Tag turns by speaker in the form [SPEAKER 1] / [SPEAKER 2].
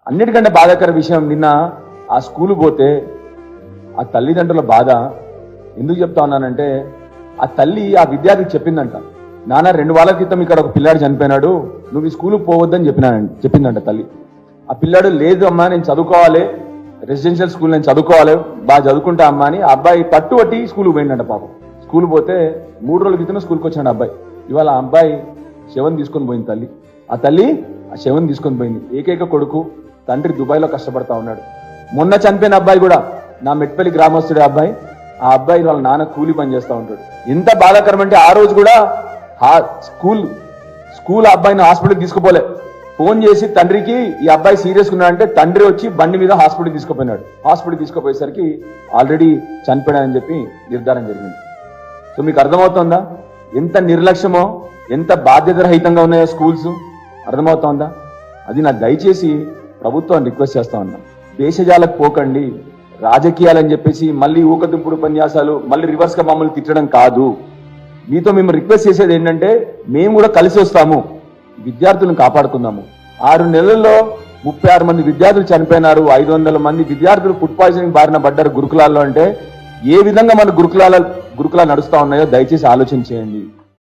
[SPEAKER 1] అన్నిటికంటే బాధాకర విషయం, నిన్న ఆ స్కూల్ పోతే ఆ తల్లిదండ్రుల బాధ ఎందుకు చెప్తా ఉన్నానంటే, ఆ తల్లి ఆ విద్యార్థికి చెప్పిందంట, నాన్న 2 వారాల క్రితం ఇక్కడ ఒక పిల్లాడు చనిపోయినాడు, నువ్వు ఈ స్కూల్కి పోవద్దని చెప్పిందంట తల్లి. ఆ పిల్లాడు లేదు అమ్మా నేను చదువుకోవాలి, రెసిడెన్షియల్ స్కూల్ నేను చదువుకోవాలి, బాగా చదువుకుంటా అమ్మా అని ఆ అబ్బాయి పట్టుబట్టి స్కూల్కి పోయిందంట. పాపం స్కూల్ పోతే 3 రోజుల క్రితం స్కూల్కి వచ్చాడు అబ్బాయి. ఇవాళ ఆ అబ్బాయి శవం తీసుకొని పోయింది తల్లి. ఆ తల్లి ఆ శవం తీసుకొని పోయింది. ఏకైక కొడుకు, తండ్రి దుబాయ్లో కష్టపడతా ఉన్నాడు. మొన్న చనిపోయిన అబ్బాయి కూడా నా మెట్పల్లి గ్రామస్తుడే అబ్బాయి. ఆ అబ్బాయి వాళ్ళ నాన్న కూలి పని చేస్తూ ఉంటాడు. ఎంత బాధాకరం అంటే, ఆ రోజు కూడా స్కూల్ అబ్బాయిని హాస్పిటల్కి తీసుకుపోలే. ఫోన్ చేసి తండ్రికి ఈ అబ్బాయి సీరియస్గా ఉన్నాడంటే తండ్రి వచ్చి బండి మీద హాస్పిటల్ తీసుకుపోయినాడు. హాస్పిటల్ తీసుకుపోయేసరికి ఆల్రెడీ చనిపోయాడని చెప్పి నిర్ధారణ జరిగింది. సో మీకు అర్థమవుతుందా ఎంత నిర్లక్ష్యమో, ఎంత బాధ్యత రహితంగా ఉన్నాయో స్కూల్స్? అర్థమవుతోందా? అది నాకు దయచేసి ప్రభుత్వం రిక్వెస్ట్ చేస్తా ఉన్నా, దేశజాలకు పోకండి. రాజకీయాలని చెప్పేసి మళ్ళీ ఊకదుంపుడు ఉపన్యాసాలు, మళ్ళీ రివర్స్ గా మమ్మల్ని తిట్టడం కాదు. మీతో మేము రిక్వెస్ట్ చేసేది ఏంటంటే, మేము కూడా కలిసి వస్తాము, విద్యార్థులను కాపాడుకుందాము. 6 నెలల్లో 36 మంది విద్యార్థులు చనిపోయినారు, 500 మంది విద్యార్థులు ఫుడ్ పాయిజనింగ్ బారిన పడ్డారు గురుకులాల్లో. అంటే ఏ విధంగా మన గురుకులాలు నడుస్తా ఉన్నాయో దయచేసి ఆలోచన చేయండి.